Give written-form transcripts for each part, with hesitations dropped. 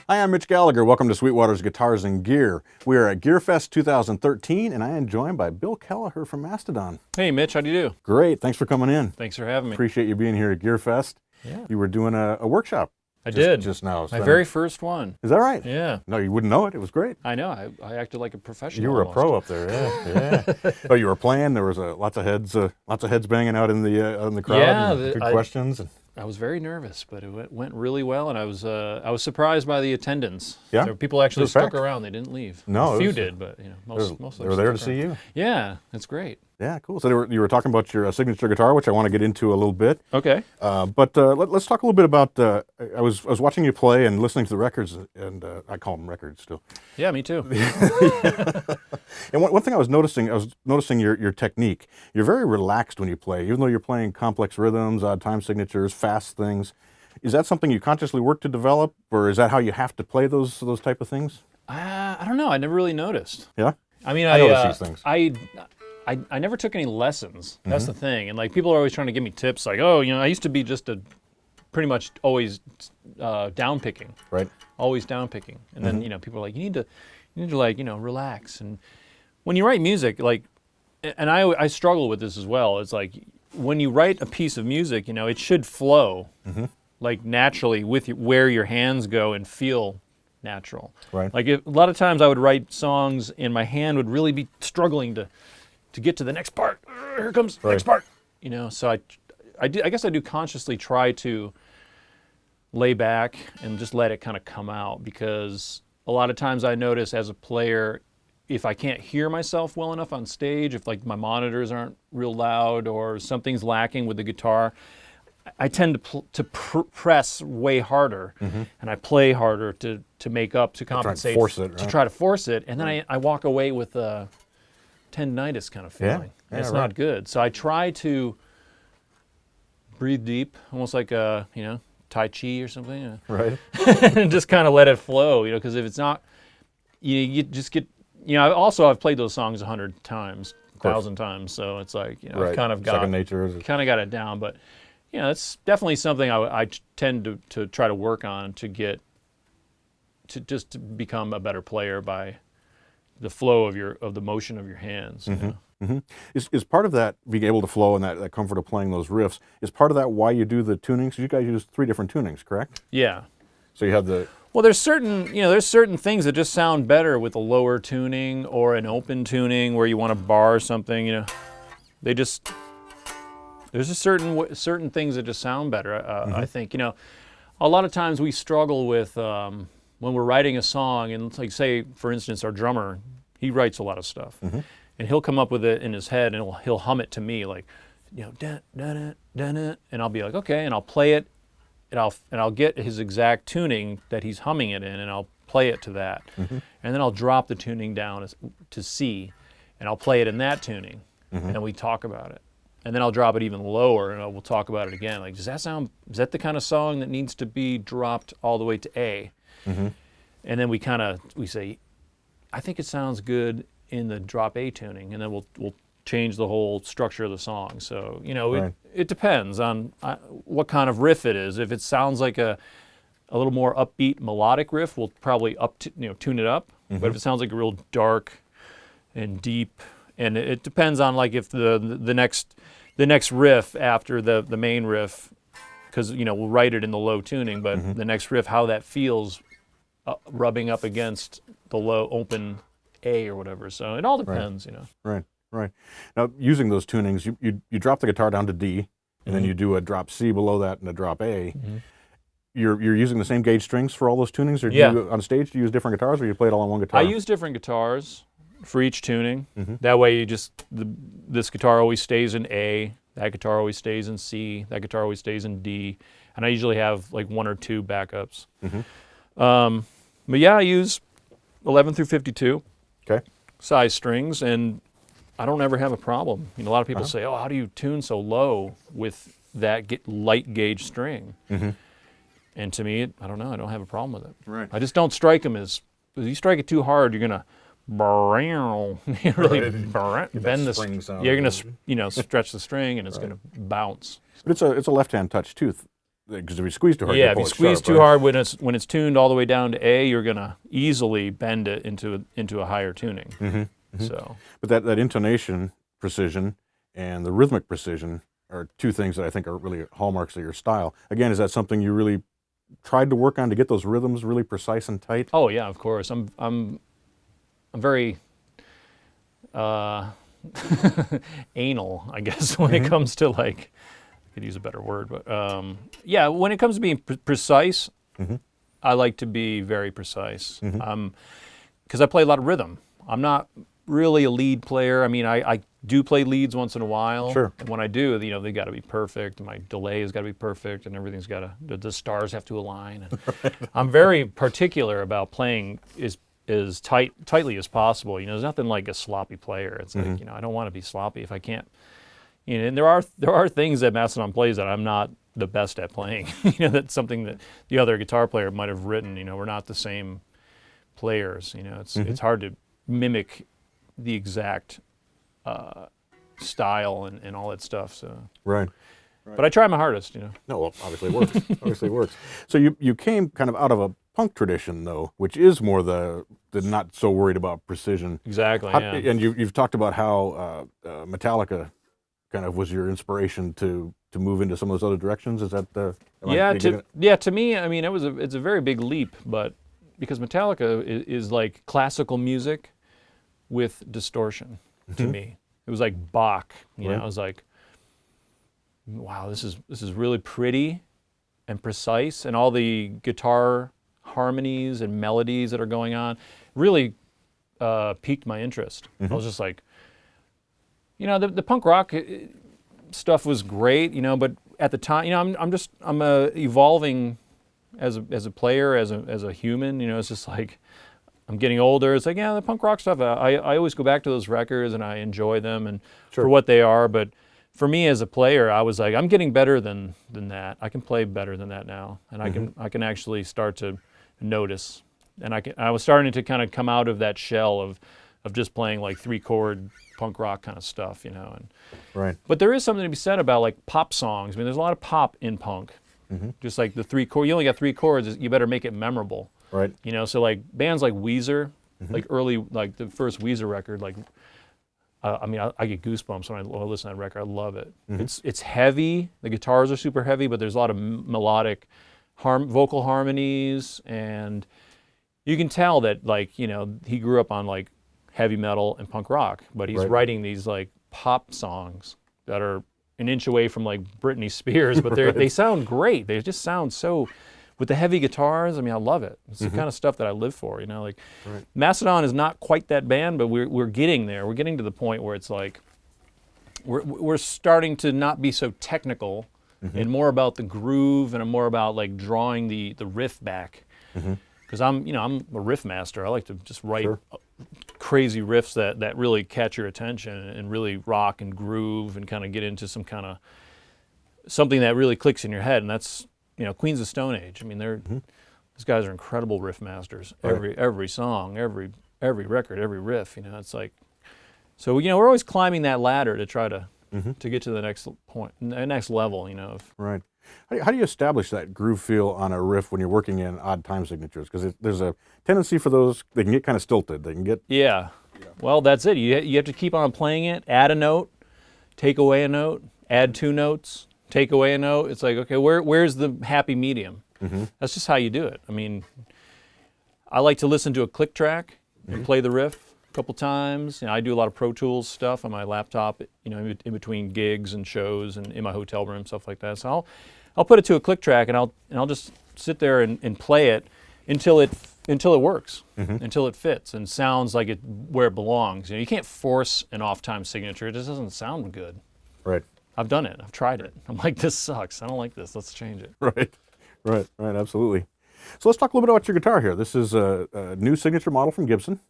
Hi, I'm Mitch Gallagher. Welcome to Sweetwater's Guitars and Gear. We are at GearFest 2013, and I am joined by Bill Kelliher from Mastodon. Hey, Mitch, how do you do? Great. Thanks for coming in. Thanks for having me. Appreciate you being here at GearFest. Yeah. You were doing a workshop. I did. Just now. My very first one. Is that right? Yeah. No, you wouldn't know it. It was great. I know. I acted like a professional. You were almost. a pro up there. Yeah. Oh, you were playing. There was lots of heads banging out in the crowd. Yeah. And good questions. I was very nervous, but it went really well, and I was surprised by the attendance. Yeah. So people actually stuck around. They didn't leave. No. A few did, but most of they were there to see you. Yeah, it's great. Yeah, cool. So you were talking about your signature guitar, which I want to get into a little bit. Okay. But let's talk a little bit about. I was watching you play and listening to the records, and I call them records still. Yeah, me too. And one thing I was noticing your technique. You're very relaxed when you play, even though you're playing complex rhythms, odd time signatures, fast things. Is that something you consciously work to develop, or is that how you have to play those type of things? I don't know. I never really noticed. Yeah. I mean, I notice these things. I never took any lessons. That's the thing. And like people are always trying to give me tips like, oh, I used to be just pretty much always down picking. Right. Always down picking. And then, people are like, you need to like, relax. And when you write music, like, and I struggle with this as well. It's like when you write a piece of music, it should flow like naturally with where your hands go and feel natural. Right. Like a lot of times I would write songs and my hand would really be struggling to get to the next part. Here comes the next part. So I guess I do consciously try to lay back and just let it kind of come out, because a lot of times I notice as a player, if I can't hear myself well enough on stage, if like my monitors aren't real loud or something's lacking with the guitar, I tend to press way harder, and I play harder to make up, to compensate, to try to force it, and then I walk away with a tendinitis kind of feeling. Yeah, it's not good. So I try to breathe deep, almost like Tai Chi or something. Right. And just kind of let it flow, because if it's not, you just get, I've played those songs 100 times, 1,000 times, so it's like, I've kind of got second nature. It down, but it's definitely something I tend to try to work on to become a better player by the flow of the motion of your hands. Is part of that being able to flow and that comfort of playing those riffs, is part of that why you do the tunings? You guys use 3 different tunings, correct? Yeah. So you have the... Well, there's certain things that just sound better with a lower tuning or an open tuning where you want to bar something, They just... There's just certain things that just sound better. I think, a lot of times we struggle with when we're writing a song, and like say, for instance, our drummer, he writes a lot of stuff, and he'll come up with it in his head, and he'll hum it to me like, dun, dun, dun, dun, and I'll be like, okay, and I'll play it, and I'll get his exact tuning that he's humming it in, and I'll play it to that, and then I'll drop the tuning down to C, and I'll play it in that tuning, and we talk about it. And then I'll drop it even lower, and we'll talk about it again. Like, is that the kind of song that needs to be dropped all the way to A? And then we say, I think it sounds good in the drop A tuning, and then we'll change the whole structure of the song. So, it depends on what kind of riff it is. If it sounds like a little more upbeat melodic riff, we'll probably tune it up. But if it sounds like a real dark and deep, and it depends on like if the next riff after the main riff, because we'll write it in the low tuning, but the next riff, how that feels rubbing up against the low open A or whatever. So it all depends, Right. Now, using those tunings, you drop the guitar down to D, and then you do a drop C below that and a drop A. You're using the same gauge strings for all those tunings, or on stage do you use different guitars, or you play it all on one guitar? I use different guitars for each tuning. That way this guitar always stays in A, that guitar always stays in C, that guitar always stays in D, and I usually have like 1 or 2 backups. But yeah, I use 11 through 52 size strings, and I don't ever have a problem. A lot of people say, oh, how do you tune so low with that light gauge string? And to me, I don't know, I don't have a problem with it. Right. I just don't strike them if you strike it too hard, you're going to really bend the string sound. You're going to stretch the string, and it's going to bounce. But it's a left-hand touch too. because if you squeeze too hard, Yeah, you if you squeeze too right? hard when it's tuned all the way down to A, you're gonna easily bend it into a higher tuning. So, But that intonation precision and the rhythmic precision are two things that I think are really hallmarks of your style. Again, is that something you really tried to work on to get those rhythms really precise and tight? oh yeah, of course. I'm very anal, I guess, when it comes to like, I could use a better word, but yeah, when it comes to being precise, I like to be very precise. Because I play a lot of rhythm. I'm not really a lead player. I mean, I do play leads once in a while. Sure. And when I do, you know, they got to be perfect. My delay has got to be perfect, and everything's got to, the stars have to align. And I'm very particular about playing as tightly as possible. You know, there's nothing like a sloppy player. It's like, you know, I don't want to be sloppy if I can't. You know, and there are things that Mastodon plays that I'm not the best at playing. You know, that's something that the other guitar player might have written. You know, we're not the same players. You know, it's hard to mimic the exact style and all that stuff. So Right. but I try my hardest. You know. No, well, obviously it works. Obviously it works. So you came kind of out of a punk tradition, though, which is more the not so worried about precision. Exactly. How, Yeah. and you've talked about how Metallica kind of was your inspiration to move into some of those other directions. Is that the To me, I mean, it's a very big leap, but because Metallica is like classical music with distortion to me. It was like Bach, you know. It was like, wow, this is really pretty and precise, and all the guitar harmonies and melodies that are going on really piqued my interest. I was just like, you know, the punk rock stuff was great, you know, but at the time, you know, I'm evolving as a player, as a human. You know, it's just like I'm getting older. It's like, yeah, the punk rock stuff. I always go back to those records and I enjoy them and for what they are. But for me as a player, I was like, I'm getting better than that. I can play better than that now, and I can actually start to notice. And I was starting to kind of come out of that shell of just playing like 3-chord punk rock kind of stuff, you know. Right. But there is something to be said about like pop songs. I mean, there's a lot of pop in punk. Just like the 3-chord, you only got 3 chords. You better make it memorable. Right. You know, so like bands like Weezer, like early, like the first Weezer record, like, I mean, I get goosebumps when I listen to that record. I love it. It's heavy. The guitars are super heavy, but there's a lot of melodic vocal harmonies, and you can tell that, like, you know, he grew up on like heavy metal and punk rock, but he's writing these like pop songs that are an inch away from like Britney Spears, but they sound great. They just sound so, with the heavy guitars, I mean, I love it. It's the kind of stuff that I live for, you know. Like, Mastodon is not quite that band, but we're getting there. We're getting to the point where it's like we're starting to not be so technical and more about the groove and more about like drawing the riff back. Because I'm a riff master. I like to just write crazy riffs that really catch your attention and really rock and groove and kind of get into some kind of something that really clicks in your head, and that's, you know, Queens of Stone Age. I mean, these guys are incredible riff masters. Every song, every record, every riff. You know, it's like, so, you know, we're always climbing that ladder to try to get to the next point, the next level. You know. Right. How do you establish that groove feel on a riff when you're working in odd time signatures? Because there's a tendency for those, they can get kind of stilted. They can get Well, that's it. You have to keep on playing it. Add a note, take away a note, add 2 notes. Take away a note. It's like, okay, where's the happy medium? That's just how you do it. I mean, I like to listen to a click track and play the riff a couple times. You know, I do a lot of Pro Tools stuff on my laptop, you know, in between gigs and shows and in my hotel room, stuff like that. So I'll put it to a click track and I'll just sit there and play it until it works, until it fits and sounds like it where it belongs. You know, you can't force an off-time signature. It just doesn't sound good. Right. I've done it. I've tried it. I'm like, this sucks. I don't like this. Let's change it. Right. Absolutely. So let's talk a little bit about your guitar here. This is a new signature model from Gibson.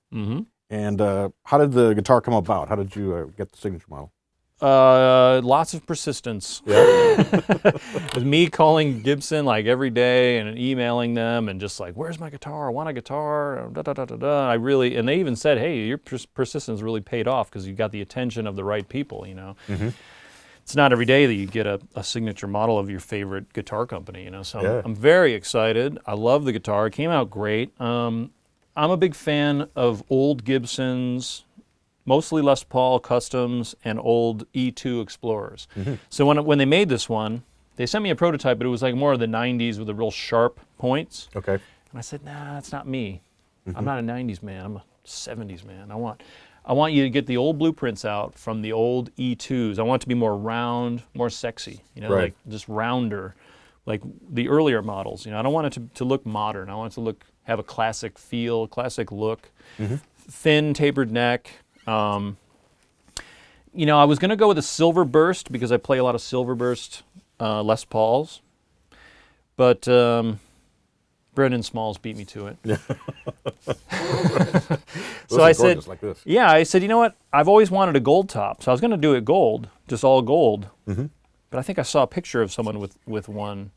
And how did the guitar come about? How did you get the signature model? Lots of persistence. With me calling Gibson like every day and emailing them and just like, where's my guitar? I want a guitar. And they even said, hey, your persistence really paid off because you got the attention of the right people, you know. it's not every day that you get a signature model of your favorite guitar company, you know. So Yeah. I'm very excited. I love the guitar. It came out great. I'm a big fan of old Gibsons, mostly Les Paul Customs, and old E2 Explorers. So when they made this one, they sent me a prototype, but it was like more of the 90s with the real sharp points. Okay. And I said, nah, that's not me. I'm not a 90s man. I'm a 70s man. I want you to get the old blueprints out from the old E2s. I want it to be more round, more sexy, you know, Right. like just rounder, like the earlier models. You know, I don't want it to look modern. I want it to have a classic feel, classic look, thin tapered neck. You know, I was going to go with a silver burst because I play a lot of silver burst Les Pauls, but Brendan Smalls beat me to it. So I said, like this. yeah, I said, you know what? I've always wanted a gold top, so I was going to do it gold, just all gold. But I think I saw a picture of someone with one.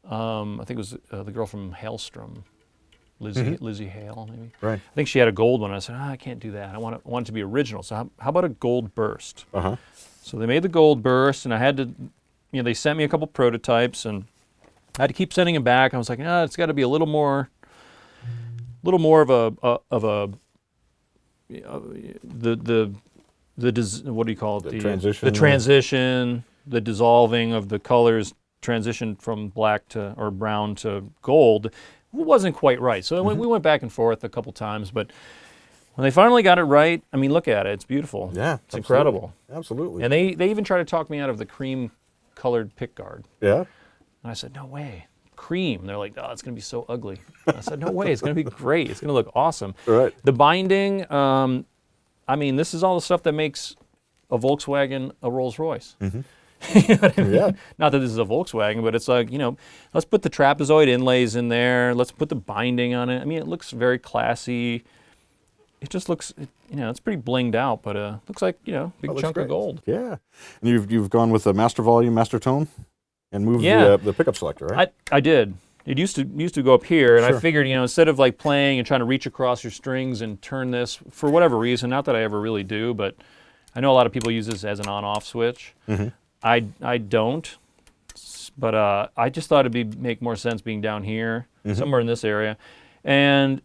I think it was the girl from Hailstrom, Lizzie Hale, maybe. Right. I think she had a gold one. I said, I can't do that. I want it to be original. So how about a gold burst? So they made the gold burst, and I had to, you know, they sent me a couple prototypes, and I had to keep sending them back. I was like, no, it's got to be a little more of a what do you call it? The transition. The transition, the dissolving of the colors, transition from black to or brown to gold. It wasn't quite right. So we went back and forth a couple times, but when they finally got it right, I mean, look at it. It's beautiful. Yeah. It's incredible. Absolutely. And they even tried to talk me out of the cream-colored pickguard. Yeah. And I said, no way. Cream. And they're like, oh, it's going to be so ugly. I said, no way. It's going to be great. It's going to look awesome. Right. The binding, I mean, this is all the stuff that makes a Volkswagen a Rolls Royce. You know what I mean? Yeah. Not that this is a Volkswagen, but it's like, you know, let's put the trapezoid inlays in there. Let's put the binding on it. I mean, it looks very classy. It just looks, you know, it's pretty blinged out, but looks like, you know, big chunk of gold. Yeah. And you've gone with a master volume, master tone, and moved the pickup selector, right? I did. It used to go up here, and Sure. I figured, you know, instead of like playing and trying to reach across your strings and turn this for whatever reason, not that I ever really do, but I know a lot of people use this as an on-off switch. I don't, but I just thought it'd make more sense being down here, somewhere in this area, and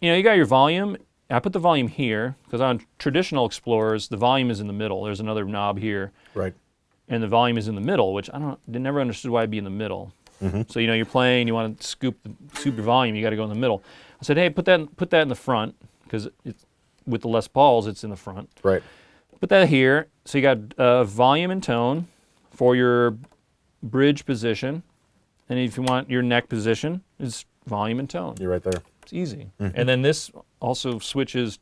you know, you got your volume. I put the volume here because on traditional Explorers, the volume is in the middle. There's another knob here. Right. And the volume is in the middle, which never understood why it'd be in the middle. So, you know, you're playing, you want to scoop your volume, you got to go in the middle. I said, hey, put that in the front because with the Les Pauls, it's in the front. Right. Put that here. So you got volume and tone for your bridge position. And if you want your neck position, it's volume and tone. You're right there. It's easy. And then this also switches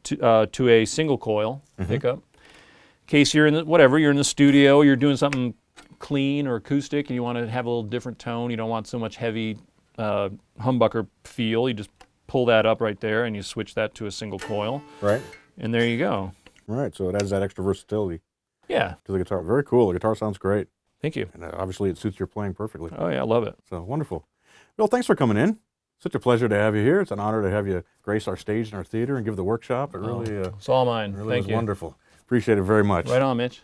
to a single coil pickup. In case you're in the studio, you're doing something clean or acoustic, and you want to have a little different tone. You don't want so much heavy humbucker feel. You just pull that up right there, and you switch that to a single coil. Right. And there you go. Right. So it adds that extra versatility Yeah. to the guitar. Very cool. The guitar sounds great, Thank you. and obviously it suits your playing perfectly. Oh yeah, I love it. So wonderful. Bill, thanks for coming in. Such a pleasure to have you here. It's an honor to have you grace our stage and our theater and give the workshop. It really, It's all mine. really Thank was you. wonderful. Appreciate it very much. Right on, Mitch.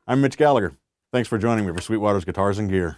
I'm Mitch Kelliher. Thanks for joining me for Sweetwater's Guitars and Gear.